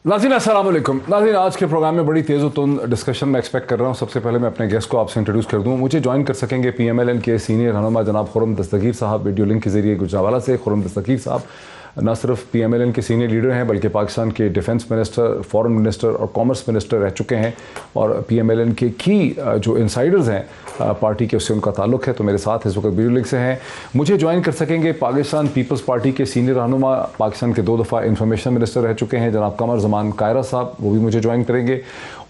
नाज़रीन अस्सलाम वालेकुम। नाज़रीन आज के प्रोग्राम में बड़ी तेज़ तुंद डिस्कशन मैं एक्सपेक्ट कर रहा हूँ। सबसे पहले मैं अपने गेस्ट को आपसे इंट्रोड्यूस कर दूँ। मुझे ज्वाइन कर सकेंगे PMLN के सीनियर रहनुमा जनाब खुर्रम दस्तगीर साहब वीडियो लिंक के ज़रिए गुजरावाला से। खुर्रम दस्तगीर साहब न सिर्फ PMLN के सीनियर लीडर हैं बल्कि पाकिस्तान के डिफेंस मिनिस्टर, फॉरेन मिनिस्टर और कॉमर्स मिनिस्टर रह चुके हैं और PMLN के की जो इंसाइडर्स हैं पार्टी के, उससे उनका ताल्लुक़ है। तो मेरे साथ इस वक्त वीडियो लिंक से हैं। मुझे ज्वाइन कर सकेंगे पाकिस्तान पीपल्स पार्टी के सीनियर रहनुमा, पाकिस्तान के 2 दफ़ा इंफॉर्मेशन मिनिस्टर रह चुके हैं जनाब कमर ज़मान कायरा साहब, वो भी मुझे ज्वाइन करेंगे।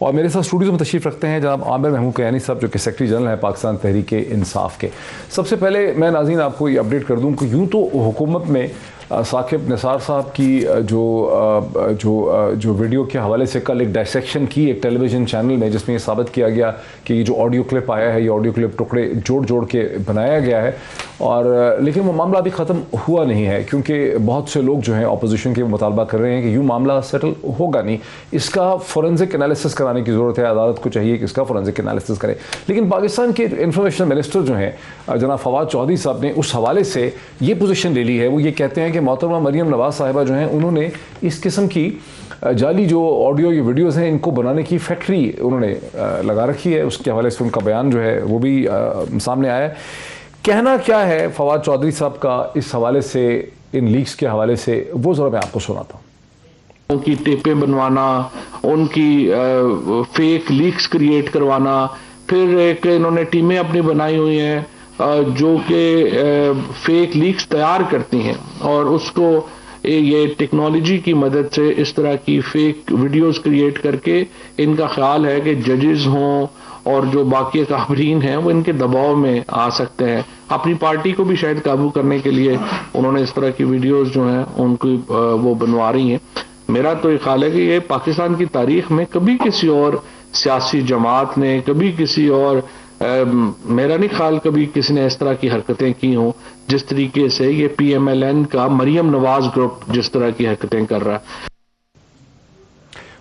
और मेरे साथ स्टूडियो में तशरीफ़ रखते हैं जनाब आमिर महमूद कयानी साहब, जो कि सेक्रेटरी जनरल हैं पाकिस्तान तहरीक इंसाफ के। सबसे पहले मैं नाज़रीन आपको ये अपडेट कर दूँ कि यूँ तो हुकूमत में साकिब निसार साहब की जो वीडियो के हवाले से कल एक डायसेक्शन की एक टेलीविज़न चैनल में, जिसमें ये साबित किया गया कि ये जो ऑडियो क्लिप आया है, ये ऑडियो क्लिप टुकड़े जोड़ जोड़ के बनाया गया है। और लेकिन वो मामला अभी ख़त्म हुआ नहीं है, क्योंकि बहुत से लोग जो हैं अपोजिशन के मुतालबा कर रहे हैं कि यूँ मामला सेटल होगा नहीं, इसका फोरेंसिक एनालिसिस कराने की ज़रूरत है। अदालत को चाहिए कि इसका फोरेंसिक एनालिसिस करे। लेकिन पाकिस्तान के इंफॉर्मेशन मिनिस्टर जो हैं जनाब फवाद चौधरी साहब ने उस हवाले से ये पोजीशन ले ली है। वो ये कहते हैं कि मोहतरमा मरियम नवाज साहिबा जो हैं उन्होंने इस किस्म की जाली जो ऑडियो ये वीडियोस हैं इनको बनाने की फैक्ट्री उन्होंने लगा रखी है। उसके हवाले से उनका बयान जो है वो भी सामने आया है। कहना क्या है फवाद चौधरी साहब का इस हवाले से, इन लीक्स के हवाले से, वो ज़रा मैं आपको सुनाता हूँ। उनकी टेपें बनवाना, उनकी फेक लीक्स क्रिएट करवाना, फिर एक इन्होंने टीमें अपनी बनाई हुई हैं जो कि फेक लीक्स तैयार करती हैं और उसको ये टेक्नोलॉजी की मदद से इस तरह की फेक वीडियोस क्रिएट करके इनका ख्याल है कि जजेस हों और जो बाकी काबरीन हैं वो इनके दबाव में आ सकते हैं। अपनी पार्टी को भी शायद काबू करने के लिए उन्होंने इस तरह की वीडियोस जो हैं उनको वो बनवा रही हैं। मेरा तो ये ख्याल है कि ये पाकिस्तान की तारीख में कभी किसी और सियासी जमात ने, कभी किसी और मेरा नहीं ख्याल कभी किसी ने इस तरह की हरकतें की हों जिस तरीके से ये PMLN का मरियम नवाज ग्रुप जिस तरह की हरकतें कर रहा है।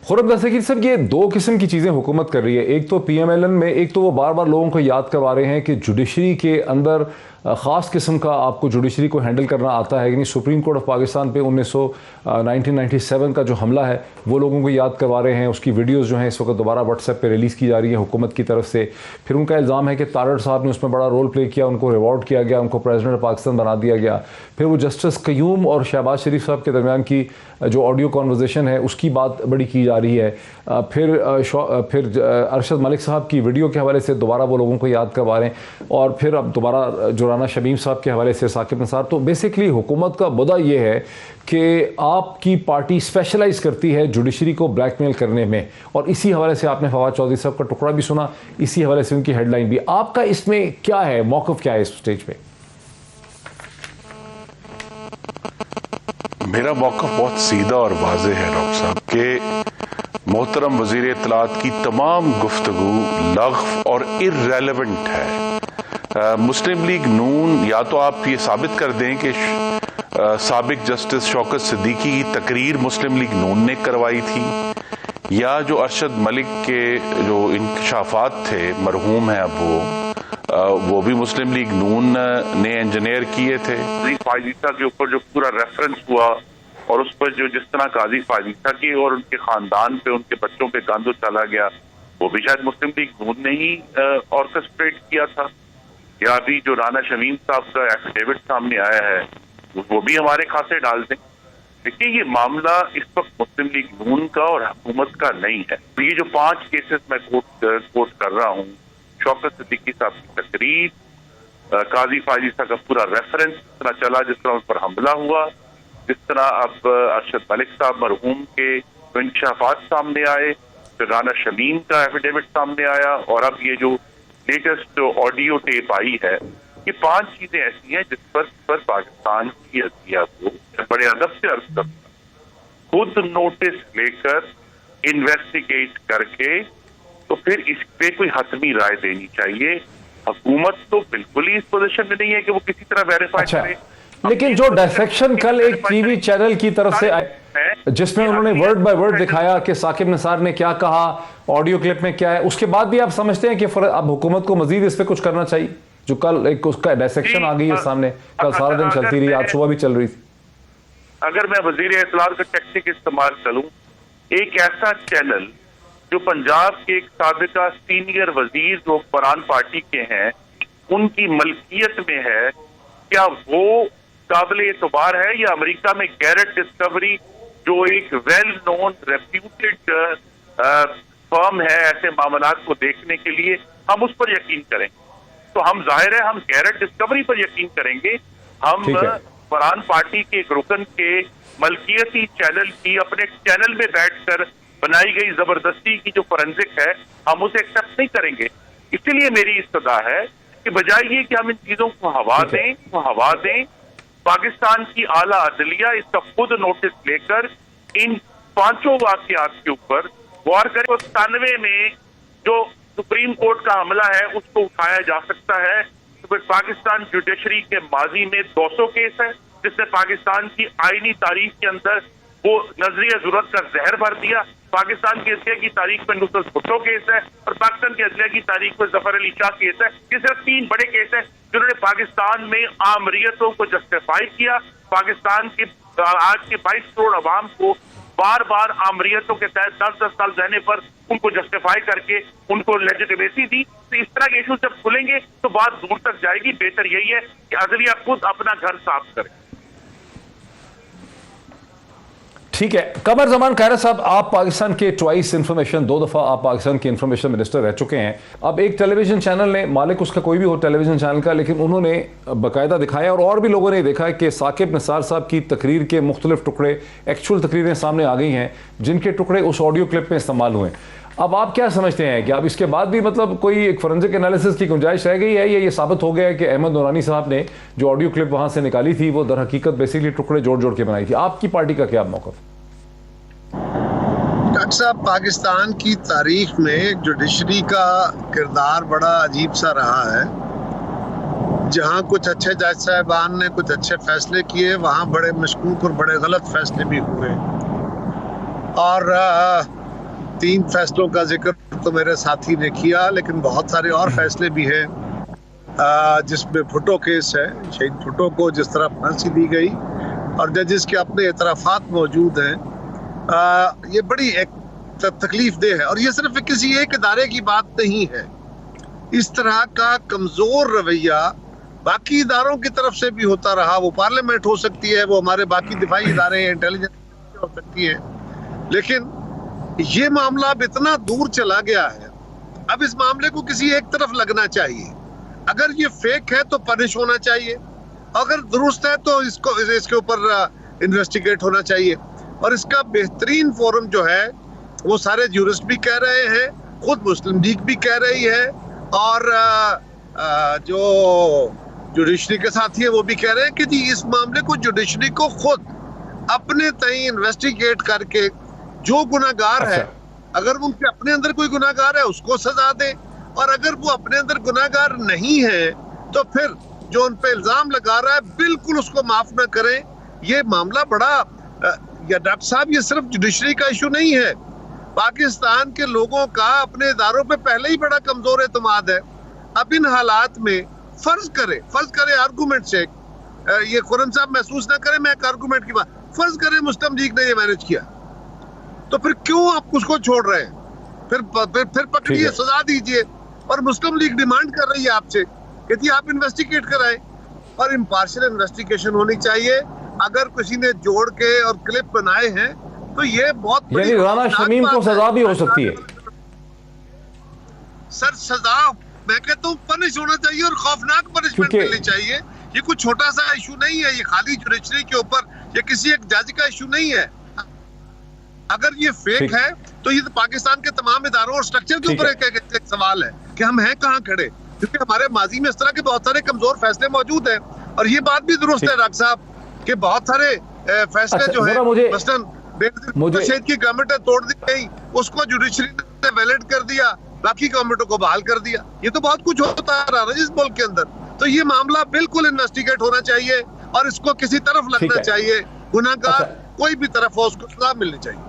खुर्रम दस्तगीर साहब, ये 2 किस्म की चीज़ें हुकूमत कर रही है। एक तो PMLN में, एक तो वो बार बार लोगों को याद करवा रहे हैं कि जुडिशरी के अंदर ख़ास किस्म का आपको जुडिशरी को हैंडल करना आता है कि नहीं। सुप्रीम कोर्ट ऑफ पाकिस्तान पे 1997 का जो हमला है वो लोगों को याद करवा रहे हैं। उसकी वीडियोस जो हैं इस वक्त दोबारा व्हाट्सएप पे रिलीज़ की जा रही है हुकूमत की तरफ से। फिर उनका इल्ज़ाम है कि तारड़ साहब ने उसमें बड़ा रोल प्ले किया, उनको रिवॉर्ड किया गया, उनको प्रेसिडेंट ऑफ पाकिस्तान बना दिया गया। फिर वो जस्टिस क़य्यूम और शहबाज शरीफ साहब के दरमियान की जो ऑडियो कॉन्वर्जेसन है उसकी बात बड़ी की जा रही है। फिर अरशद मलिक साहब की वीडियो के हवाले से दोबारा वो लोगों को याद करवा रहे हैं। और फिर अब दोबारा जो राना शमीम साहब के हवाले से साकिब निसार। तो बेसिकली हुकूमत का मुद्दा ये है कि आपकी पार्टी स्पेशलाइज करती है जुडिशरी को ब्लैकमेल करने में। और इसी हवाले से आपने फवाद चौधरी साहब का टुकड़ा भी सुना, इसी हवाले से उनकी हेडलाइन भी। आपका इसमें क्या है, मौक़िफ़ क्या है इस स्टेज पे? मेरा मौक़िफ़ बहुत सीधा और वाज़ेह है डॉक्टर साहब के मोहतरम वज़ीर इत्तलात की तमाम गुफ्तगू लग़्व और इर्रेलेवेंट है। मुस्लिम लीग नून, या तो आप ये साबित कर दें कि साबिक जस्टिस शौकत सिद्दीकी की तकरीर मुस्लिम लीग नून ने करवाई थी, या जो अरशद मलिक के जो इंकशाफात थे, मरहूम हैं अब वो भी मुस्लिम लीग नून ने इंजीनियर किए थे। फायजीसा के ऊपर जो पूरा रेफरेंस हुआ और उस पर जो जिस तरह काजी फायजीसा की और उनके खानदान पे, उनके बच्चों पे गांदो चला गया, वो भी शायद मुस्लिम लीग नून ने ही ऑर्केस्ट्रेट किया था। या अभी जो राना शमीम साहब का एफिडेविट सामने आया है वो भी हमारे खाते डाल दें। देखिए, ये मामला इस वक्त मुस्लिम लीग नून का और हुकूमत का नहीं है। तो ये जो 5 केसेस मैं कोट कर रहा हूँ, शौकत सिद्दीकी साहब की तकरीर, काजी फायजीसा का पूरा रेफरेंस, जिस तरह चला, जिस तरह उस पर हमला हुआ, जिस तरह अब अरशद मलिक साहब मरहूम के इंकशाफात सामने आए, फिर राना शमीम का एफिडेविट सामने आया, और अब ये जो लेटेस्ट ऑडियो टेप आई है, ये 5 चीजें ऐसी हैं जिस पर पाकिस्तान की अदलिया को बड़े अदब से अर्ज करता, खुद नोटिस लेकर इन्वेस्टिगेट करके तो फिर इस पे कोई हतमी राय देनी चाहिए। हुकूमत तो बिल्कुल ही इस पोजीशन में नहीं है कि वो किसी तरह वेरीफाई करे। लेकिन जो डायसेक्शन कल एक टीवी चैनल की तरफ से आए, जिसमें उन्होंने वर्ड बाय वर्ड दिखाया कि साकिब निसार ने क्या कहा, ऑडियो क्लिप में क्या है, उसके बाद भी आप समझते हैं कि अब हुकूमत को मजीद इस पर कुछ करना चाहिए? जो कल एक उसका डायसेक्शन आ गई है सामने, कल सारा दिन चलती रही, आज सुबह भी चल रही थी। अगर मैं वजीर इत्तलात का टैक्टिक इस्तेमाल करूं एक ऐसा चैनल जो पंजाब के एक साबिका सीनियर वजीर जो हुक्मरान पार्टी के हैं उनकी मलकियत में है, क्या वो काबिल एतबार है, या अमेरिका में गैरेट डिस्कवरी जो एक वेल नोन रेप्यूटेड फर्म है ऐसे मामलात को देखने के लिए, हम उस पर यकीन करेंगे? तो हम जाहिर है हम गैरेट डिस्कवरी पर यकीन करेंगे। हम हुक्मरान पार्टी के एक रुकन के मलकियती चैनल की अपने चैनल में बैठकर बनाई गई जबरदस्ती की जो फोरेंसिक है हम उसे एक्सेप्ट नहीं करेंगे। इसलिए मेरी इस्तदा है कि बजाय ये कि हम इन चीजों को हवा दें, पाकिस्तान की आला अदलिया इसका खुद नोटिस लेकर इन 5 वाकयात के ऊपर गौर करे। 97 में जो सुप्रीम कोर्ट का हमला है उसको उठाया जा सकता है। तो फिर पाकिस्तान जुडिशरी के माजी में 200 केस है जिसने पाकिस्तान की आईनी तारीख के अंदर वो नजरिया जरूरत का जहर भर दिया। पाकिस्तान की अदलिया की तारीख में नुसरत भुट्टो केस है और पाकिस्तान की अदलिया की तारीख में जफर अली शाह केस है। ये सिर्फ 3 बड़े केस है जिन्होंने पाकिस्तान में आमरीयतों को जस्टिफाई किया। पाकिस्तान के आज के 22 करोड़ अवाम को बार बार आमरीयतों के तहत 10-10 साल रहने पर उनको जस्टिफाई करके उनको लेजिटिमेसी दी। तो इस तरह के इशू जब खुलेंगे तो बात दूर तक जाएगी। बेहतर यही है कि अदलिया खुद अपना घर साफ करे। ठीक है, कमर जमान खैरा साहब, आप पाकिस्तान के ट्वाइस इंफॉर्मेशन 2 दफ़ा आप पाकिस्तान के इंफॉर्मेशन मिनिस्टर रह चुके हैं। अब एक टेलीविजन चैनल ने, मालिक उसका कोई भी हो टेलीविजन चैनल का, लेकिन उन्होंने बाकायदा दिखाया और भी लोगों ने देखा कि साकिब निसार साहब की तकरीर के मुख्तलिफ टुकड़े, एक्चुअल तकरीरें सामने आ गई हैं जिनके टुकड़े उस ऑडियो क्लिप में इस्तेमाल हुए। अब आप क्या समझते हैं कि अब इसके बाद भी मतलब कोई एक फोरेंसिक एनालिसिस की गुंजाइश रह गई है, या ये साबित हो गया है कि अहमद नूरानी साहब ने जो ऑडियो क्लिप वहां से निकाली थी वो दर हकीकत बेसिकली टुकड़े जोड़ जोड़ के बनाई थी? आपकी पार्टी का क्या मौक़िफ़? डॉक्टर साहब, पाकिस्तान की तारीख में जुडिशरी का किरदार बड़ा अजीब सा रहा है। जहाँ कुछ अच्छे जज साहबान ने कुछ अच्छे फैसले किए, वहाँ बड़े मशकूक और बड़े गलत फैसले भी हुए। और 3 फैसलों का जिक्र तो मेरे साथी ने किया, लेकिन बहुत सारे और फैसले भी हैं जिसमें भुट्टो केस है। शहीद भुट्टो को जिस तरह फांसी दी गई और जजेस के अपने इतराफात मौजूद हैं, ये बड़ी एक तकलीफ देह है। और ये सिर्फ किसी एक इदारे की बात नहीं है। इस तरह का कमजोर रवैया बाकी इदारों की तरफ से भी होता रहा। वो पार्लियामेंट हो सकती है, वो हमारे बाकी दिफाई इदारे हैं, इंटेलिजेंस हो सकती है, लेकिन ये मामला अब इतना दूर चला गया है। अब इस मामले को किसी एक तरफ लगना चाहिए। अगर ये फेक है तो पनिश होना चाहिए, अगर दुरुस्त है तो इसके ऊपर इन्वेस्टिगेट होना चाहिए। और इसका बेहतरीन फोरम जो है वो सारे जूरिस्ट भी कह रहे हैं, खुद मुस्लिम लीग भी कह रही है, और जो जुडिशरी के साथी है वो भी कह रहे हैं कि जी इस मामले को जुडिशरी को खुद अपने तय इन्वेस्टिगेट करके जो गुनाहगार है, अगर उनके अपने अंदर कोई गुनाहगार है उसको सजा दे, और अगर वो अपने अंदर गुनाहगार नहीं है तो फिर जो उन पे इल्जाम लगा रहा है बिल्कुल उसको माफ ना करें। ये मामला बड़ा या डॉक्टर साहब, ये सिर्फ जुडिशरी का इशू नहीं है। पाकिस्तान के लोगों का अपने इदारों पे पहले ही बड़ा कमजोर एतमाद है। अब इन हालात में फर्ज करे आर्गूमेंट से, ये खुरम साहब महसूस ना करें मैं एक आर्गूमेंट की बात, फर्ज करें मुस्लिम लीग ने ये मैनेज किया, तो फिर क्यों आप उसको छोड़ रहे हैं? फिर पकड़िए, सजा दीजिए। और मुस्लिम लीग डिमांड कर रही है आपसे कि जी आप इन्वेस्टिगेट कराएं, और इम्पार्शियल इन्वेस्टिगेशन होनी चाहिए। अगर किसी ने जोड़ के और क्लिप बनाए हैं तो ये बहुत यानी राना शमीम को सजा भी हो सकती है। सर सजा मैं कहता हूँ पनिश होना चाहिए और खौफनाक पनिशमेंट मिलनी चाहिए। ये कुछ छोटा सा इशू नहीं है, ये खाली जुडिशरी के ऊपर या किसी एक जज का इशू नहीं है। अगर ये फेक है तो ये तो पाकिस्तान के तमाम इदारों और स्ट्रक्चर के ऊपर एक सवाल है कि हम हैं कहाँ खड़े, क्योंकि हमारे माजी में इस तरह के बहुत सारे कमजोर फैसले मौजूद हैं। और ये बात भी दुरुस्त है डॉक्टर साहब कि बहुत सारे फैसले जो है मसलन शहीद की गवर्नमेंट ने तोड़ दी गई, उसको जुडिशरी ने वैलिड कर दिया, बाकी गवर्नमेंटों को बहाल कर दिया। ये तो बहुत कुछ होता रहा है जिस मुल्क के अंदर। तो ये मामला बिल्कुल इन्वेस्टिगेट होना चाहिए और इसको किसी तरफ लगना चाहिए। गुनाहगार कोई भी तरफ हो उसको सजा मिलनी चाहिए।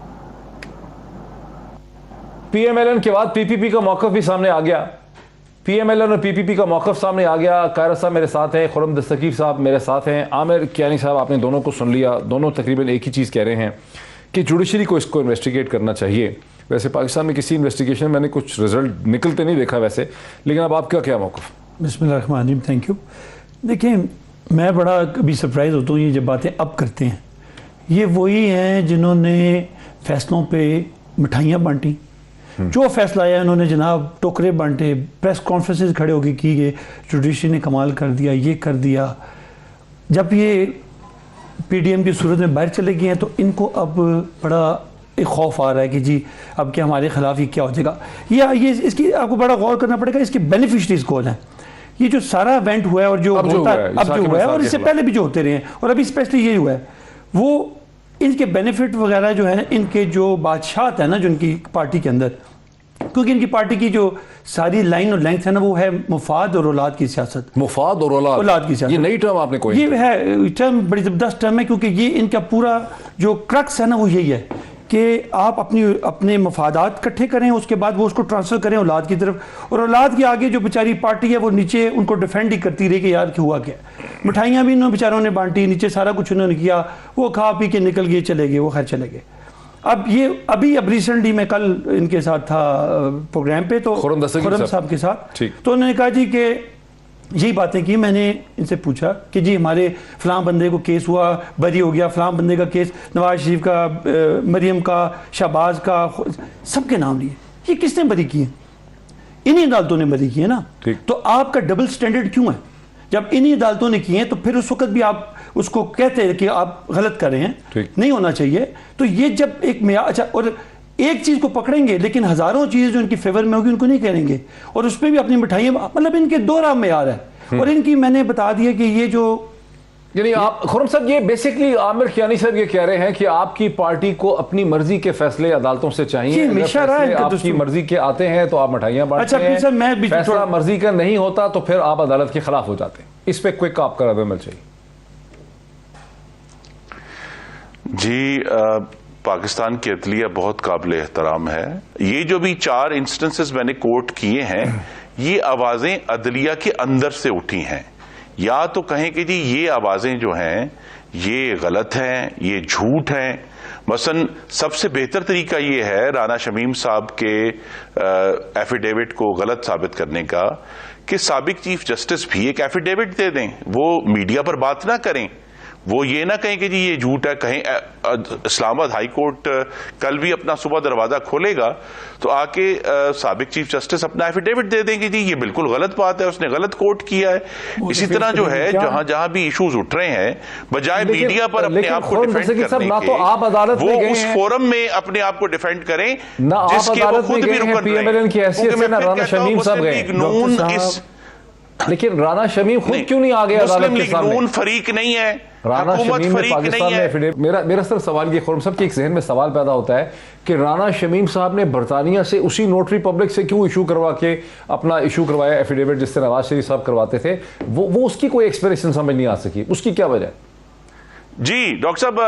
पीएमएलएन के बाद पीपीपी का मौक़िफ़ भी सामने आ गया। पीएमएलएन और पीपीपी का मौक़िफ़ सामने आ गया। कायरा साहब मेरे साथ हैं, खुरम दस्तगीर साहब मेरे साथ हैं, आमिर कियानी साहब, आपने दोनों को सुन लिया। दोनों तकरीबन एक ही चीज़ कह रहे हैं कि जुडिशरी को इसको इन्वेस्टिगेट करना चाहिए। वैसे पाकिस्तान में किसी इन्वेस्टिगेशन मैंने कुछ रिजल्ट निकलते नहीं देखा वैसे, लेकिन अब आपका क्या मौक़िफ़? बिस्मिल्लाहिर्रहमानिर्रहीम, थैंक यू। देखिए, मैं बड़ा कभी सरप्राइज़ होता हूँ ये जब बातें अब करते हैं। ये वही हैं जिन्होंने फैसलों पे मिठाइयाँ बांटी, जो फैसला आया उन्होंने जनाब टोकरे बांटे, प्रेस कॉन्फ्रेंसेस खड़े होकर की गए, जुडिशरी ने कमाल कर दिया, ये कर दिया। जब ये पीडीएम की सूरत में बाहर चले गए हैं तो इनको अब बड़ा एक खौफ आ रहा है कि जी अब क्या हमारे खिलाफ ये क्या हो जाएगा। ये इसकी आपको बड़ा गौर करना पड़ेगा, इसके बेनिफिशरीज कौन है। ये जो सारा इवेंट हुआ है और जो होता है अब जो हुआ है और इससे पहले भी जो होते रहे हैं और अभी स्पेशली ये हुआ है, वो इनके बेनिफिट वगैरह जो है ना, इनके जो बादशाहत है ना जो इनकी पार्टी के अंदर, क्योंकि इनकी पार्टी की जो सारी लाइन और लेंथ है ना वो है मुफाद और औलाद की सियासत। मुफाद और औलाद की सियासत, ये नई टर्म आपने कोई? ये है टर्म, बड़ी ज़बरदस्त टर्म है, क्योंकि ये इनका पूरा जो क्रक्स है ना वो यही है कि आप अपने मफादात इकट्ठे करें, उसके बाद वो उसको ट्रांसफ़र करें औलाद की तरफ, और औलाद के आगे जो बेचारी पार्टी है वो नीचे उनको डिफेंड ही करती रही कि यार क्या हुआ क्या। मिठाइयाँ भी इन्होंने बेचारों ने बांटी, नीचे सारा कुछ उन्होंने किया, वो खा पी के निकल गए, चले गए, वो खैर चले गए। अब अब रिसेंटली मैं कल इनके साथ था प्रोग्राम पे, तो खुर्रम साहब के साथ, तो उन्होंने कहा जी कि यही बातें की। मैंने इनसे पूछा कि जी हमारे फलां बंदे को केस हुआ, बरी हो गया, फलां बंदे का केस, नवाज शरीफ का, मरियम का, शहबाज का, सबके नाम लिए, ये किसने बरी किए? इन्हीं अदालतों ने बरी किए ना। तो आपका डबल स्टैंडर्ड क्यों है? जब इन्हीं अदालतों ने किए हैं तो फिर उस वक्त भी आप उसको कहते हैं कि आप गलत कर रहे हैं, नहीं होना चाहिए। तो ये जब एक अच्छा, और एक चीज को पकड़ेंगे लेकिन हजारों चीजें जो इनकी फेवर में होगी उनको नहीं करेंगे, और उसमें भी अपनी मिठाइयां, मतलब इनके दो राह मेयार है। और इनकी मैंने बता दिया कि ये जो यानी आप खुर्रम साहब, ये बेसिकली आमिर खियानी साहब ये कह रहे हैं कि आपकी पार्टी को अपनी मर्जी के फैसले अदालतों से चाहिए। आपकी मर्जी के आते हैं तो आप मिठाइयां बांटते हैं, फैसला मर्जी का नहीं होता तो फिर आप अदालत के खिलाफ हो जाते हैं। इस पे क्विक आपका रद्द अमल चाहिए जी। पाकिस्तान की अदलिया बहुत काबिल एहतराम है। ये जो भी 4 इंस्टेंसेस मैंने कोट किए हैं, ये आवाजें अदलिया के अंदर से उठी हैं। या तो कहें कि जी ये आवाजें जो हैं ये गलत हैं, ये झूठ हैं। मसलन सबसे बेहतर तरीका ये है राना शमीम साहब के एफिडेविट को गलत साबित करने का कि साबिक चीफ जस्टिस भी एक एफिडेविट दे दें, वो मीडिया पर बात ना करें, वो ये ना कहें कि जी ये झूठ है। कहीं इस्लामाबाद हाई कोर्ट कल भी अपना सुबह दरवाजा खोलेगा तो आके साबिक चीफ जस्टिस अपना एफिडेविट दे देंगे, जी ये बिल्कुल गलत बात है, उसने गलत कोट किया है। इसी तरह जो है जहां जहां भी इश्यूज उठ रहे हैं, बजाय मीडिया पर अपने आप को डिफेंड करने के, वो उस फोरम में अपने आप को डिफेंड करें जिसके वो खुद भी रुकन रहे। लेकिन राना शमीम खुद क्यों नहीं आ गया अदालत के सामने? नून फरीक नहीं है, राना शमीम में पाकिस्तान में एफिडेविट। मेरा सिर्फ सवाल ये, खुर्रम साहब के एक जहन में सवाल पैदा होता है कि राना शमीम साहब ने बरतानिया से उसी नोटरी पब्लिक से क्यों इशू करवा के अपना इशू करवाया एफिडेविट, जिससे नवाज शरीफ साहब करवाते थे? वो उसकी कोई एक्सप्लेनेशन समझ नहीं आ सकी, उसकी क्या वजह? जी डॉक्टर साहब,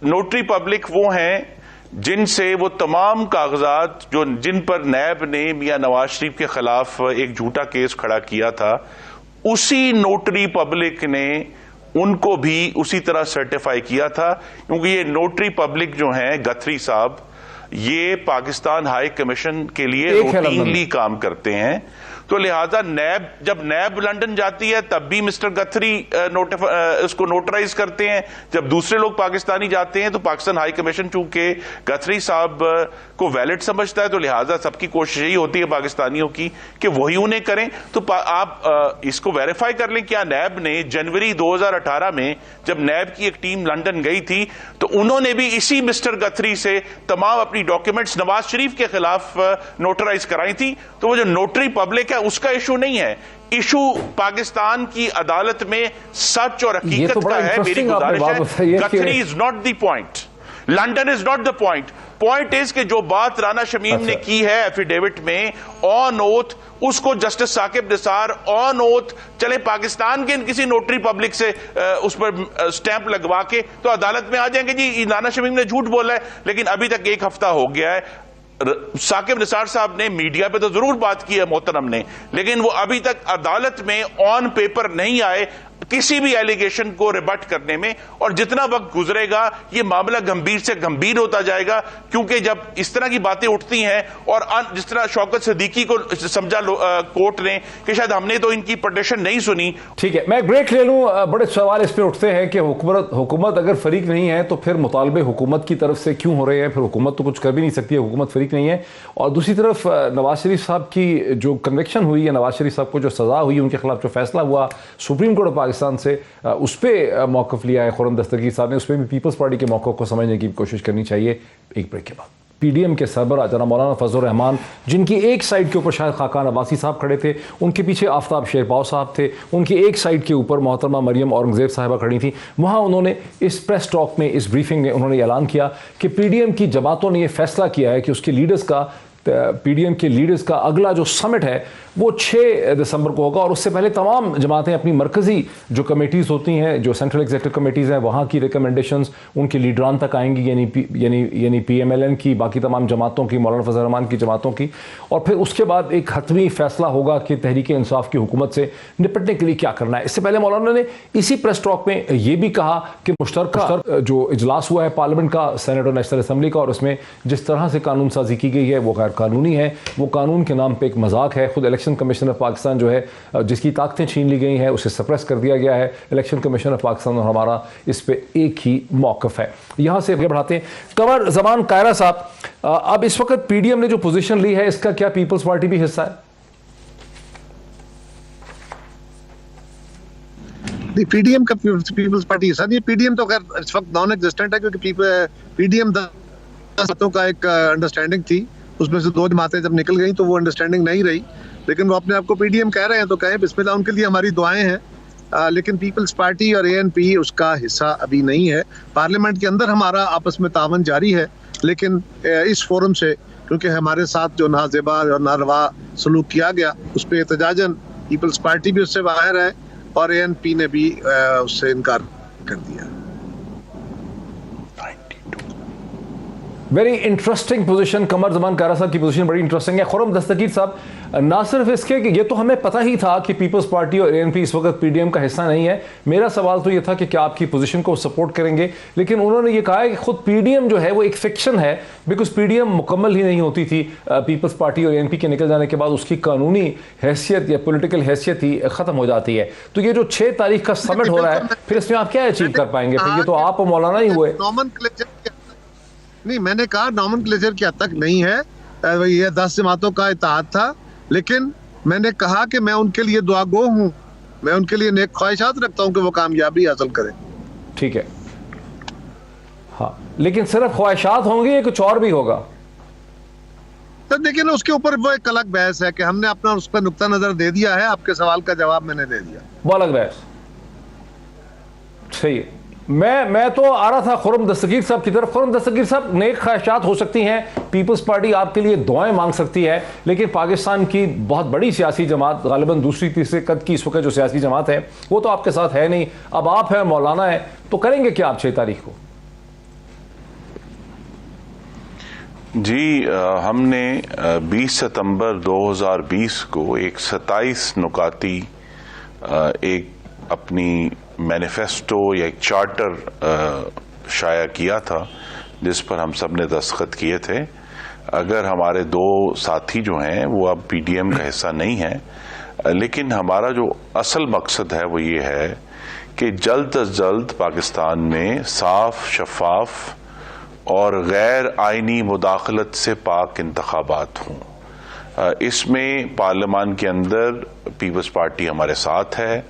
नोटरी पब्लिक वो हैं जिनसे वो तमाम कागजात जिन पर नैब ने मियां नवाज शरीफ के खिलाफ एक झूठा केस खड़ा किया था, उसी नोटरी पब्लिक ने उनको भी उसी तरह सर्टिफाई किया था। क्योंकि ये नोटरी पब्लिक जो हैं, गथरी साहब, ये पाकिस्तान हाई कमीशन के लिए रूटीनली काम करते हैं। तो लिहाजा जब नैब लंदन जाती है तब भी मिस्टर गथरी उसको नोटराइज करते हैं। जब दूसरे लोग पाकिस्तानी जाते हैं तो पाकिस्तान हाई कमीशन चूंकि गथरी साहब को वैलिड समझता है, तो लिहाजा सबकी कोशिश यही होती है पाकिस्तानियों की कि वही उन्हें करें। तो आप इसको वेरीफाई कर लें, क्या नैब ने जनवरी 2018 में जब नैब की एक टीम लंदन गई थी तो उन्होंने भी इसी मिस्टर गथरी से तमाम अपनी डॉक्यूमेंट्स नवाज शरीफ के खिलाफ नोटराइज कराई थी। तो वो जो नोटरी पब्लिक है उसका इशू नहीं है, इशू पाकिस्तान की अदालत में सच और हकीकत का है। मेरी गुजारिश है, Guthrie is not the point, London is not the point. Point इज कि जो बात राना शमीम ने की है एफिडेविट में ऑन ओथ, उसको justice Saqib Nisar on oath चले पाकिस्तान के किसी नोटरी पब्लिक से उस पर स्टैंप लगवा के तो अदालत में आ जाएंगे, जी राना शमीम ने झूठ बोला है। लेकिन अभी तक 1 हफ्ता हो गया है, साकिब निसार साहब ने मीडिया पे तो जरूर बात की है मोहतरम ने, लेकिन वो अभी तक अदालत में ऑन पेपर नहीं आए। किसी भी एलिगेशन को रिबट करने में, और जितना वक्त गुजरेगा ये मामला गंभीर से गंभीर होता जाएगा, क्योंकि जब इस तरह की बातें उठती हैं और जिस तरह शौकत सिद्दीकी को समझा कोर्ट ने कि शायद हमने तो इनकी पटिशन नहीं सुनी। ठीक है, मैं ब्रेक ले लूं। बड़े सवाल इस पे उठते हैं कि हुकूमत अगर फरीक नहीं है तो फिर मुतालबे हुकूमत की तरफ से क्यों हो रहे हैं? फिर हुकूमत तो कुछ कर भी नहीं सकती है, हुकूमत फरीक नहीं है। और दूसरी तरफ नवाज शरीफ साहब की जो कन्विक्शन हुई है, नवाज शरीफ साहब को जो सजा हुई, उनके खिलाफ जो फैसला हुआ सुप्रीम कोर्ट ऑफ पाकिस्तान से, उस पर मौक़िफ़ लिया है खुर्रम दस्तगीर साहब ने। उस पर भी पीपल्स पार्टी के मौक़िफ़ को समझने की कोशिश करनी चाहिए। एक ब्रेक के बाद पीडीएम के सरबराह जनाब मौलाना फजलुर रहमान, जिनकी एक साइड के ऊपर शायद खाकान अब्बासी साहब खड़े थे, उनके पीछे आफ्ताब शेरपाव साहब थे, उनकी एक साइड के ऊपर मोहतरमा मरियम औरंगजेब साहिबा खड़ी थी। वहाँ उन्होंने इस प्रेस टॉक में, इस ब्रीफिंग में उन्होंने ऐलान किया कि पीडीएम की जमातों ने यह फैसला किया है कि उसके लीडर्स का, पीडीएम के लीडर्स का अगला जो समिट है वो 6 दिसंबर को होगा, और उससे पहले तमाम जमातें अपनी मरकज़ी जो कमेटीज़ होती हैं, जो सेंट्रल एग्जीक्यूटिव कमेटीज़ हैं, वहाँ की रिकमेंडेशंस उनके लीडरान तक आएंगी, यानी PMLN की, बाकी तमाम जमातों की, मौलाना फजल रहमान की जमातों की। और फिर उसके बाद एक हतमी फैसला होगा कि तहरीक इंसाफ की हुकूमत से निपटने के लिए क्या करना है। इससे पहले मौलाना ने इसी प्रेस टॉक में ये भी कहा कि मुश्तरका जो इजलास हुआ है पार्लियामेंट का, सेनेट और नेशनल असम्बली का, और उसमें जिस तरह से कानून साजी की गई है वो गैर कानूनी है, वो कानून के नाम पर एक मजाक है। खुद इलेक्शन कमीशन ऑफ पाकिस्तान जो है, जिसकी ताकतें छीन ली गई हैं, उसे सप्रेस कर दिया गया है। इलेक्शन कमीशन ऑफ पाकिस्तान और हमारा इस पे एक ही मौक़िफ़ है। यहां से आगे बढ़ाते हैं। कमर जमान कायरा साहब, अब इस वक्त पीडीएम ने जो पोजीशन ली है, इसका क्या पीपल्स पार्टी भी हिस्सा है? पीडीएम का पीपल्स पार्टी हिस्सा नहीं। पीडीएम तो खैर इस वक्त नॉन एग्जिस्टेंट है, क्योंकि पीडीएम 10 बातों का एक अंडरस्टैंडिंग थी, उसमें से 2 जमातें जब निकल गई तो वो अंडरस्टैंडिंग नहीं रही। लेकिन वो अपने आप को पीडीएम कह रहे हैं तो कहें बिस्मिल्लाह, उनके लिए हमारी दुआएं हैं। लेकिन पीपल्स पार्टी और ANP उसका हिस्सा अभी नहीं है। पार्लियामेंट के अंदर हमारा आपस में तावन जारी है, लेकिन इस फोरम से क्योंकि हमारे साथ जो नाजेबा और नारवा सलूक किया गया, उस पर एहतजाजन पीपल्स पार्टी भी उससे बाहर है और ANP ने भी उससे इनकार कर दिया। Very interesting position. Qamar Zaman Kaira साहब की पोजीशन बड़ी इंटरेस्टिंग है। खुर्रम दस्तगीर साहब, ना सिर्फ इसके कि ये तो हमें पता ही था कि पीपल्स पार्टी और ANP इस वक्त पीडीएम का हिस्सा नहीं है, मेरा सवाल तो ये था कि क्या आपकी पोजीशन को सपोर्ट करेंगे, लेकिन उन्होंने ये कहा है कि खुद पीडीएम जो है वो एक फिक्शन है, बिकॉज पीडीएम मुकम्मल ही नहीं होती थी। पीपल्स पार्टी और ANP के निकल जाने के बाद उसकी कानूनी हैसियत या पोलिटिकल हैसियत ही खत्म हो जाती है। तो ये जो 6 तारीख का समिट हो रहा है, फिर इसमें आप क्या अचीव कर पाएंगे? फिर ये तो आप और मौलाना ही हुए। नहीं, मैंने कहा नॉमेनक्लेचर की हद तक नहीं है, ये 10 जमातों का इत्तेहाद था, लेकिन मैंने कहा कि मैं उनके लिए दुआगो हूँ, मैं उनके लिए नेक ख्वाहिशात रखता हूँ कि वो कामयाबी हासिल करें। ठीक है, हाँ, लेकिन सिर्फ ख्वाहिशात होंगी या कुछ और भी होगा? तो देखिए ना, उसके ऊपर वो एक अलग बहस है कि हमने अपना उस पर नुक्ता नजर दे दिया है। आपके सवाल का जवाब मैंने दे दिया, वो अलग बहस। सही है। मैं तो आ रहा था खुर्रम दस्तगीर साहब की तरफ। खुर्रम दस्तगीर साहब, नेक ख्वाहिशात हो सकती हैं, पीपल्स पार्टी आपके लिए दुआएं मांग सकती है, लेकिन पाकिस्तान की बहुत बड़ी सियासी जमात, गालिबन दूसरी तीसरे कद की इस वक्त जो सियासी जमात है, वो तो आपके साथ है नहीं। अब आप हैं, मौलाना है, तो करेंगे क्या आप 6 तारीख को? जी, हमने 20 सितंबर 2020 को एक 27 नुकाती एक अपनी मैनिफेस्टो या एक चार्टर शाया किया था, जिस पर हम सब ने दस्तखत किए थे। अगर हमारे 2 साथी जो हैं वो अब पीडीएम का हिस्सा नहीं है, लेकिन हमारा जो असल मकसद है वो ये है कि जल्द अज जल्द पाकिस्तान में साफ, शफाफ और गैर आइनी मुदाखलत से पाक इंतखाबात हों। इसमें पार्लियामान के अंदर पीपल्स पार्टी हमारे साथ है,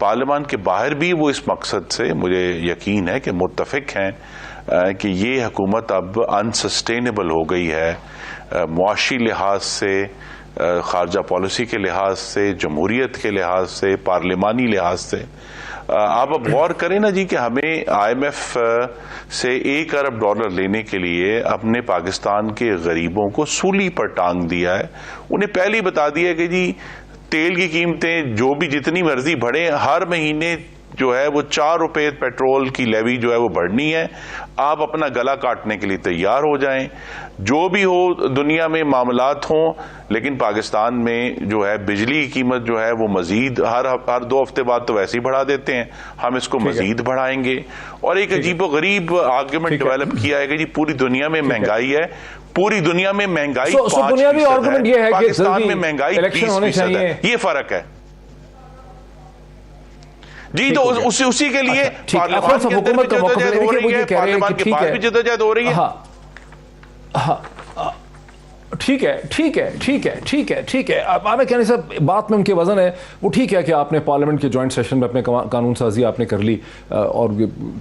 पार्लियामान के बाहर भी वो इस मकसद से, मुझे यकीन है कि मुत्तफिक हैं कि ये हुकूमत अब अनसस्टेनेबल हो गई है, मुआशी लिहाज से, खारजा पॉलिसी के लिहाज से, जमहूरियत के लिहाज से, पार्लियामानी लिहाज से। आप अब गौर करें ना जी कि हमें IMF से $1 अरब लेने के लिए अपने पाकिस्तान के गरीबों को सूली पर टांग दिया है। उन्हें पहले ही बता दिया कि जी तेल की कीमतें जो भी जितनी मर्जी बढ़े, हर महीने जो है वो 4 रुपए पेट्रोल की लेवी जो है वो बढ़नी है। आप अपना गला काटने के लिए तैयार हो जाएं। जो भी हो दुनिया में मामलात हों, लेकिन पाकिस्तान में जो है बिजली की कीमत जो है वो मजीद हर 2 हफ्ते बाद तो वैसे ही बढ़ा देते हैं, हम इसको मजीद बढ़ाएंगे। और एक अजीब व गरीब आर्ग्यूमेंट डेवलप किया है कि जी पूरी दुनिया में महंगाई है, पूरी दुनिया में महंगाई 5% बुनियादी आर्गुमेंट ये है कि पाकिस्तान में महंगाई 20% है। ये फर्क है जी। तो उसी के लिए पार्लियामेंट के अंदर भी जदोजहद हो रही है, पार्लियामेंट के बाहर भी जदोजहद हो रही है। हाँ, ठीक है। अब आमिर कहने से बात में उनके वजन है, वो ठीक है कि आपने पार्लियामेंट के जॉइंट सेशन में अपने कानून साजी आपने कर ली और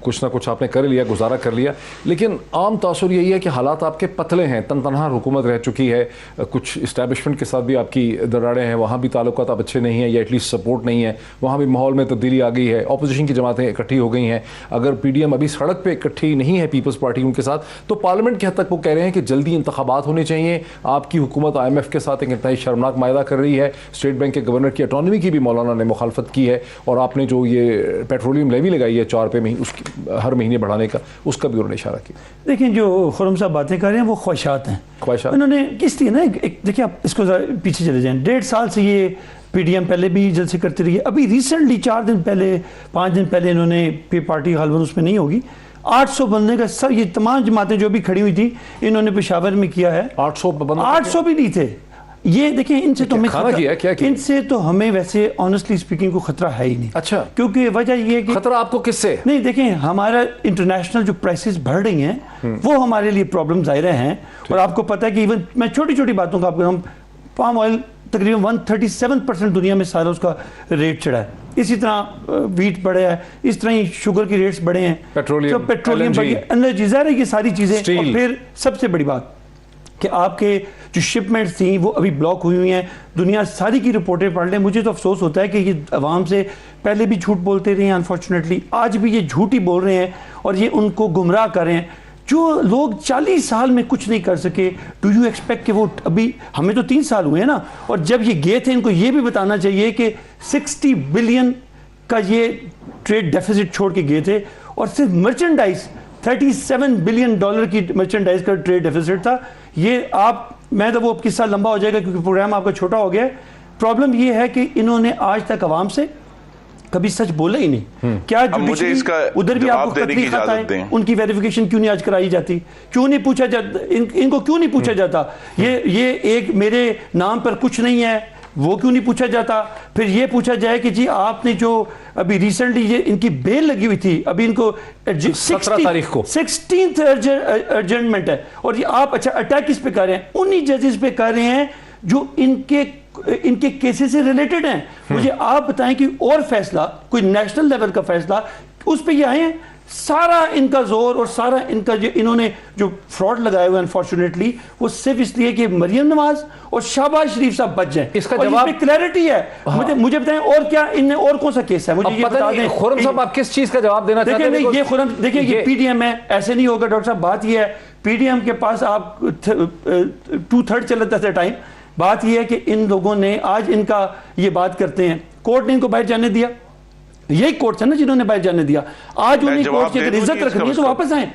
कुछ ना कुछ आपने कर लिया, गुजारा कर लिया, लेकिन आम तासुर यही है कि हालात आपके पतले हैं। तनतनहा हुकूमत रह चुकी है, कुछ इस्टेब्लिशमेंट के साथ भी आपकी दरारें हैं, वहाँ भी ताल्लुकात अब अच्छे नहीं हैं या एटलीस्ट सपोर्ट नहीं है, वहाँ भी माहौल में तब्दीली आ गई है, अपोजिशन की जमातें इकट्ठी हो गई हैं। अगर PDM अभी सड़क पर इकट्ठी नहीं है पीपल्स पार्टी उनके साथ, तो पार्लियामेंट की हद तक वो कह रहे हैं कि जल्दी इंतखाबात होने चाहिए। आपकी हुकूमत IMF के साथ एक इंतहाई शर्मनाक मायदा कर रही है। स्टेट बैंक के गवर्नर की ऑटोनॉमी की भी मौलाना ने मुखालफत की है, और आपने जो ये पेट्रोलियम लेवी लगाई है 4 रुपये उसकी हर महीने बढ़ाने का, उसका भी उन्होंने इशारा किया। देखिए, जो खुर्रम साहब बातें कर रहे हैं वो ख्वाहिशात हैं। उन्होंने किस लिए ना, देखिए आप इसको पीछे चले जाएं, 1.5 साल से ये PDM पहले भी जलसे करती रही है। अभी रिसेंटली 4 दिन पहले 5 दिन पहले इन्होंने पे पार्टी गालिबन उसमें नहीं होगी 800 बंदे का सब, ये तमाम जमातें जो भी खड़ी हुई थी इन्होंने पेशावर में किया है। 800 भी नहीं थे ये। देखें, इनसे तो हमें क्या इनसे तो हमें वैसे ऑनेस्टली स्पीकिंग को खतरा है ही नहीं। अच्छा, क्योंकि वजह ये है कि खतरा आपको किससे नहीं? देखें, हमारा इंटरनेशनल जो प्राइसेस बढ़ रही हैं वो हमारे लिए प्रॉब्लम ज़ाहिर हैं। और आपको पता है कि इवन मैं छोटी छोटी बातों का आपको, हम पाम ऑयल तकरीबन 137% दुनिया में सारा उसका रेट चढ़ा है। इसी तरह वीट बढ़े है, इस तरह ही शुगर के रेट्स बढ़े हैं, पेट्रोलियम बढ़ी है, एनर्जी, ज़ाहिर है ये सारी चीज़ें। और फिर सबसे बड़ी बात कि आपके जो शिपमेंट्स थी वो अभी ब्लॉक हुई हुई हैं। दुनिया सारी की रिपोर्टें पढ़ लें, मुझे तो अफसोस होता है कि ये अवाम से पहले भी झूठ बोलते रहे हैं, अनफॉर्चुनेटली आज भी ये झूठ ही बोल रहे हैं और ये उनको गुमराह कर रहे हैं। जो लोग 40 साल में कुछ नहीं कर सके, डू यू एक्सपेक्ट कि वो अभी, हमें तो 3 साल हुए हैं ना, और जब ये गए थे इनको ये भी बताना चाहिए कि 60 बिलियन का ये ट्रेड डेफिसिट छोड़ के गए थे, और सिर्फ मर्चेंडाइज $37 बिलियन की मर्चेंडाइज का ट्रेड डेफिसिट था। ये मैं तो वो किस्सा लंबा हो जाएगा क्योंकि प्रोग्राम आपका छोटा हो गया है। प्रॉब्लम ये है कि इन्होंने आज तक अवाम से कभी सच बोला ही नहीं। क्या जुडिशरी उधर भी आपको कतली खाता है, उनकी वेरिफिकेशन क्यों नहीं आज कराई जाती? क्यों नहीं पूछा जाता इनको क्यों नहीं पूछा जाता? ये एक मेरे नाम पर कुछ नहीं है, वो क्यों नहीं पूछा जाता? फिर ये पूछा जाए कि जी आपने जो अभी रिसेंटली ये इनकी बेल लगी हुई थी, अभी इनको 17 तारीख को 16th अर्जेंटमेंट है, और ये आप अच्छा अटैक किस पे कर रहे हैं? उन्हीं जजेस पे कर रहे हैं जो इनके केसेस से रिलेटेड हैं। मुझे आप बताएं कि और फैसला, कोई नेशनल लेवल का फैसला, उस पे ये आए हैं। सारा इनका जोर और सारा इनका जो इन्होंने जो फ्रॉड लगाए हुए अनफॉर्चुनेटली, वो सिर्फ इसलिए कि मरियम नवाज और शहबाज शरीफ साहब बच जाएं। इसका जवाब क्लैरिटी है। हाँ। मुझे बताएं और क्या इनने और कौन सा केस है, मुझे ये बता दें। खुर्रम साहब आप किस चीज का जवाब देना चाहते हैं? देखिए, ये खुर्रम, देखिए ये PDM है, ऐसे नहीं होगा डॉक्टर साहब। बात ये है PDM के पास आप 2/3 चलता था टाइम। बात यह है कि इन लोगों ने आज इनका ये बात करते हैं, कोर्ट ने इनको बाहर जाने दिया, यही कोर्ट है ना जिन्होंने बाहर जाने दिया। आज उन्हीं कोर्ट की अगर इज्जत रखनी है तो वापस आए।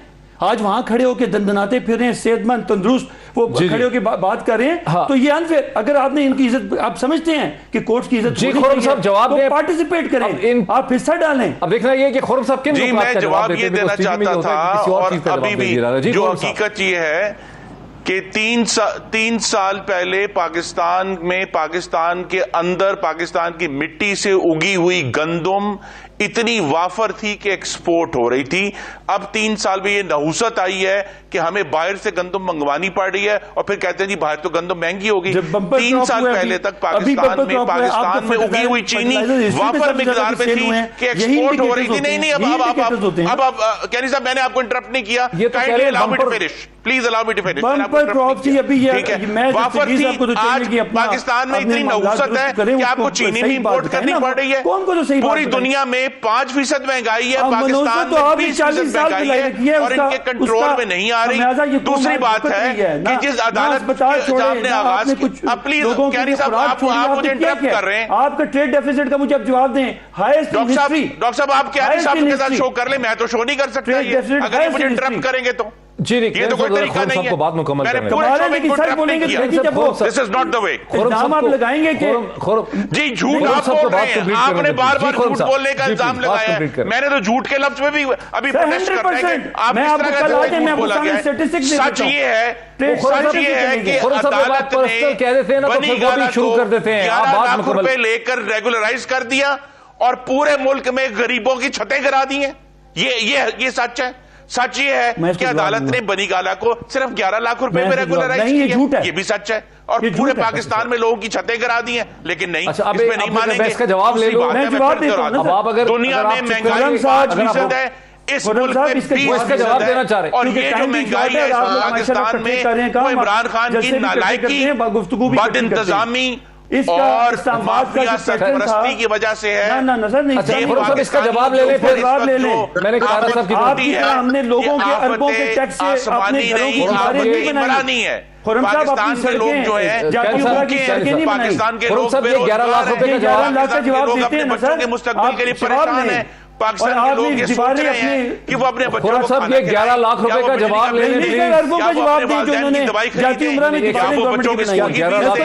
आज वहां खड़े होकर दंदनाते फिर रहे हैं, सेहतमंद तंदुरुस्त, वो खड़े होकर बात कर रहे हैं। हाँ। तो ये अनफेयर, अगर आपने इनकी इज्जत, आप समझते हैं कि कोर्ट की इज्जत जवाब तो पार्टिसिपेट करें, आप हिस्सा डालें। अब देखना ये कि खुर्रम साहब किन, मैं जवाब ये देना चाहता था, और अभी भी जो हकीकत ये है कि 3 साल पहले पाकिस्तान में, पाकिस्तान के अंदर, पाकिस्तान की मिट्टी से उगी हुई गंदम इतनी वाफर थी कि एक्सपोर्ट हो रही थी। अब 3 साल में ये नहुसत आई है कि हमें बाहर से गंदम मंगवानी पड़ रही है, और फिर कहते हैं जी बाहर तो गंदम महंगी होगी। 3 साल पहले तक पाकिस्तान में उगी हुई चीनी वाफर मिकदार में थी कि एक्सपोर्ट हो रही थी। नहीं, अब कैनी साहब, मैंने आपको इंटरप्ट नहीं किया, kindly allow me to finish, please allow me to finish. ठीक है, वाफर थी। आज पाकिस्तान में इतनी नहुसत है कि आपको चीनी भी इंपोर्ट करनी पड़ रही है। पूरी दुनिया में 5% महंगाई है, मनोज पाकिस्तान तो में आपने 20% 40 साल महंगाई दिलाई रखी है, है और इनके कंट्रोल में नहीं आ रही। दूसरी बात है कि जिस अदालत के आपने आगाज किया, प्लीज कैरी साहब आप मुझे इंटरप्ट कर रहे हैं। आपका ट्रेड डेफिसिट का मुझे अब जवाब दें, हाईएस्ट इन हिस्ट्री। डॉक्टर साहब आप कैरी साहब के साथ शो कर ले, मैं तो शो नहीं कर सकता ये, अगर मुझे इंटरप्ट करेंगे तो जी नहीं, ये तो कोई तरीका नहीं है। बात मुकम्मल मैंने करने पूरे दो। शो में इनको इंटरप्ट नहीं किया। This is not the way. इल्जाम आप लगाएंगे कि जी झूठ आप बोल रहे हैं, आपने बार बार झूठ बोलने का इल्जाम लगाया है। मैंने तो झूठ के लफ्ज में भी अभी प्रोटेस्ट करना है कि आप इस तरह का झूठ बोला गया है। सच ये है कि अदालत ने बनी गाला को 11 लाख रुपए लेकर रेगुलराइज कर दिया और पूरे मुल्क में गरीबों की छतें गिरा दी हैं। ये सच है। सच ये है कि अदालत ने बनी गाला को सिर्फ 11 लाख रुपए में रेगुलराइज किया, ये भी सच है। और पूरे पाकिस्तान में लोगों की छतें गिरा दी हैं, लेकिन नहीं, इसमें नहीं मानेंगे। इसका जवाब ले लो। दुनिया में महंगाई 5% है, इस मुल्क में 20% जवाब देना चाह रहे हैं। और ये जो महंगाई है पाकिस्तान में वो इमरान खान की नालायकी, बदइंतजामी और माफिया सरपरस्ती की वजह से है। अच्छा, इसका जवाब ले लें, फिर जवाब ले लें। मैंने कहा साहब की बात है, हमने लोगों के अरबों के टैक्स से अपने घरों की दीवारें नहीं बनाई है। पाकिस्तान के लोग जो है पाकिस्तान के लोग 11 लाख रुपए का जवाब देते हैं बच्चों के मुस्तकबिल के लिए परेशान है। पाकिस्तान के लोग ये सोच रहे हैं कि वो अपने बच्चों को खाना 11 लाख रुपए का जवाब ले लें, अरबों का जवाब दें जो उन्होंने जाती उम्र में बच्चों के 11 लाख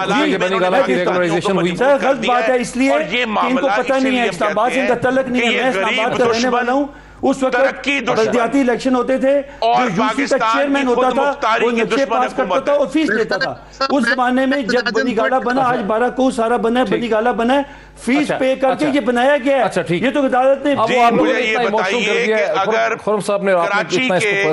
की बनी गाला की रेगुलराइजेशन हुई। सर गलत बात है, इसलिए इनको पता नहीं है, इस्लामाबाद से इनका तलक नहीं है। मैं इस्लामाबाद का रहने वाला हूँ। उस वक्त बलदियाती इलेक्शन होते थे, जो यूसी का चेयरमैन होता था वो नक्शे पास करता था और फीस लेता था। उस जमाने में जब बनी गाला बना, आज 12 को सारा बना है, बनी गाला बना है, फीस पे करके ये बनाया गया है। अच्छा ठीक, ये तो अदालत ने मुझे ये बताइए कि अगर खुरम साहब ने कराची के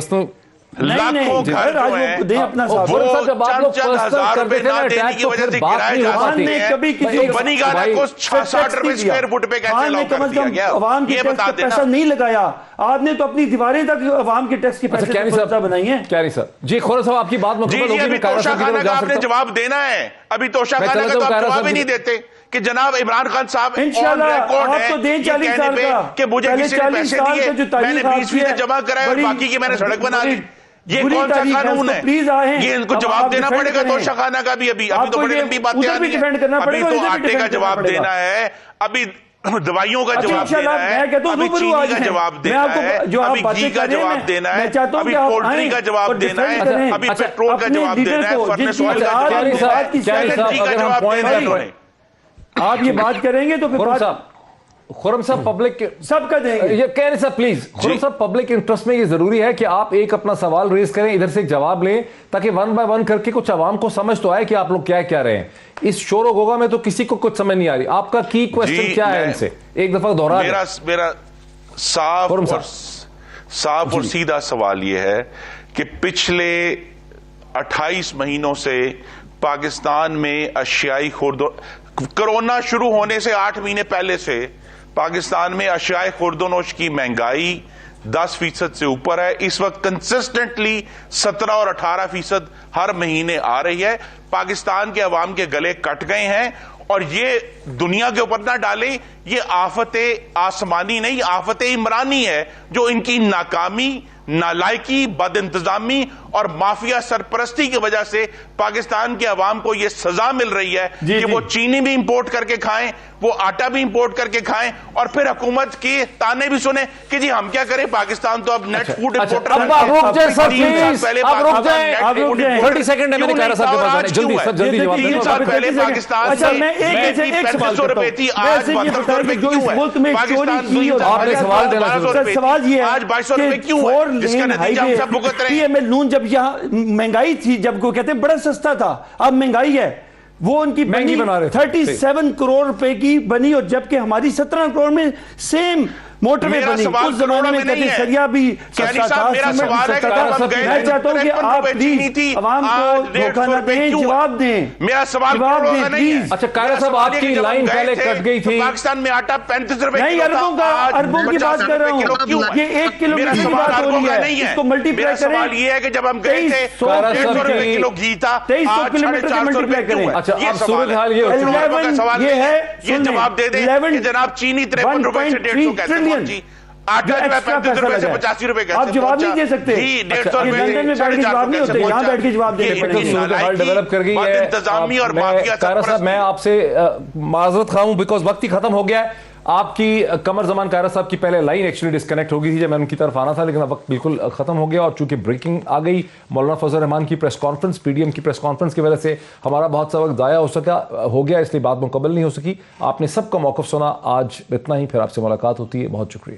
लाखों घर जो हैं अपना वो चंद हजार रुपए ना देने की वजह से गिराए जा सकते हैं। कभी किसी बनी गाला को 60 रुपए स्क्वायर फुट पे कैसे अलाउ कर दिया गया? अवाम के टैक्स का पैसा नहीं लगाया आपने, तो अपनी दीवारें तक अवाम के टैक्स के पैसे बनाई है। क्या नहीं सर जी, खोर साहब आपकी बात मुकम्मल होगी। अभी तोशा खाना का आपने जवाब देना है, अभी तोशा खाना का तो आप जवाब ही नहीं देते कि जनाब इमरान खान साहब ऑन रिकॉर्ड है तो दें 40 साल का कि मुझे किसी ने पैसे दिए, मैंने 20% जमा कराए और बाकी की मैंने सड़क बना ली। ये कौन सा कानून है? प्लीज आए, ये इनको जवाब देना पड़ेगा तोशा खाना का भी। अभी तो बड़ी लंबी बातें आ रही हैं। अभी तो आटे का जवाब देना है, अभी दवाइयों का जवाब देना है, अभी चीनी का जवाब देना है, अभी घी का जवाब देना है, अभी पोल्ट्री का जवाब देना है, अभी पेट्रोल का जवाब देना है, फर्नेस ऑयल का जवाब देना है, एलएनजी का जवाब देना है। आप ये बात करेंगे तो फिर खुरम साहब पब्लिक सबका देंगे। ये कह रहे साहब प्लीज, खुरम साहब पब्लिक इंटरेस्ट में ये जरूरी है कि आप एक अपना सवाल रेज करें, इधर से एक जवाब लें, ताकि 1 बाय 1 करके कुछ आवाम को समझ तो आए कि आप लोग क्या कह रहे हैं। इस शोर गोगा में तो किसी को कुछ समझ नहीं आ रही। आपका की क्वेश्चन क्या है इनसे, एक दफा दोहरा। मेरा साफ और सीधा सवाल यह है कि पिछले 28 महीनों से पाकिस्तान में अशियाई कोरोना शुरू होने से 8 महीने पहले से पाकिस्तान में अशियाए खुर्दोनोश की महंगाई 10% से ऊपर है। इस वक्त कंसिस्टेंटली 17 और 18% हर महीने आ रही है। पाकिस्तान के अवाम के गले कट गए हैं और ये दुनिया के ऊपर ना डालें, ये आफत आसमानी नहीं, आफत इमरानी है, जो इनकी नाकामी, नालायकी, बदइंतजामी और माफिया सरपरस्ती की वजह से पाकिस्तान के अवाम को यह सजा मिल रही है कि वो चीनी भी इंपोर्ट करके खाएं, वो आटा भी इंपोर्ट करके खाएं और फिर हुकूमत के ताने भी सुने कि जी हम क्या करें, पाकिस्तान तो अब नेट फूड इंपोर्टर है। पाकिस्तान 3500 रुपए थी, आज 72 रुपए क्यों है? पाकिस्तान सवाल ये आज 2200 रुपए क्यों है? जिसका नतीजा हम सब भुगत रहे हैं। नून जब यहाँ महंगाई थी, जब को कहते हैं बड़ा सस्ता था, अब महंगाई है, वो उनकी महंगी बना रहे 37 करोड़ रुपए की बनी, और जबकि हमारी 17 करोड़ में सेम मोटरवे मेरा बनी, सवाल उस जमाने करोड़ों में में नहीं कहते है। सरिया भी कैनी सस्ता साहब, था, मेरा सीमेंट भी सवाल है सस्ता कि जब था। हम गए मैं थे चाहता हूं कि 53 आप रुपए चीनी प्लीज थी, अवाम आज को 150 धोखा न रुपए दें, क्यों है? जवाब दें, मेरा सवाल जवाब करोड़ों दें का नहीं है। प्लीज। अच्छा, कायरा मेरा साहब, सवाल ये आपकी कि जब हम लाइन गए पहले थे, कट गई तो थी। पाकिस्तान में आटा 35 रुपए नहीं, किलो था, अरबों का, आज अरबों की 50 बात कर रहा रुपए किलो क्यों हूँ। है? ये 1 किलो मेरा की सवाल बात हो अरबों रही का है, नहीं है। इसको मेरा मल्टीप्लाई सवाल करें। ये है कि जब हम गए थे 2300 150 रुपए किलो घी था, 2300 आज किलोमीटर से 450 रुपए मल्टीप्लाई क्यों करें। है? अच्छा, ये अब सवाल सूरत हाल ये हो है। चुकी है। अरबों का सवाल ये नहीं है, ये सुनिए, जवाब दे दें 11 कि जनाब चीनी 53 रुपए से 150 कैसे ट्रिलियन पहुंची, आटा जो है एक्स्ट्रा 35 पैसा रुपए से लगा है। 85 रुपए कैसे आप जवाब नहीं पहुंचा? दे सकते। घी 150 ये रुपए लंदन में बैठ के जवाब नहीं होते, यहाँ बैठ के जवाब देने पड़ेंगे। सूरत डेवलप कर गई है। इंतजामी और मैं माफिया कायरा साहब, मैं आपसे माजरत खा हूं बिकॉज वक्त ही खत्म हो गया है। आपकी कमर जमान कायरा साहब की पहले लाइन एक्चुअली डिस्कनेक्ट हो गई थी जब मैं उनकी तरफ आना था, लेकिन अब वक्त बिल्कुल खत्म हो गया और चूंकि ब्रेकिंग आ गई, मौलाना फजल रहमान की प्रेस कॉन्फ्रेंस, पीडीएम की प्रेस कॉन्फ्रेंस की वजह से हमारा बहुत सा वक्त ज़ाया हो गया, इसलिए बात मुकम्मल नहीं हो सकी। आपने सबका मौक़िफ़ सुना, आज इतना ही, फिर आपसे मुलाकात होती है। बहुत शुक्रिया।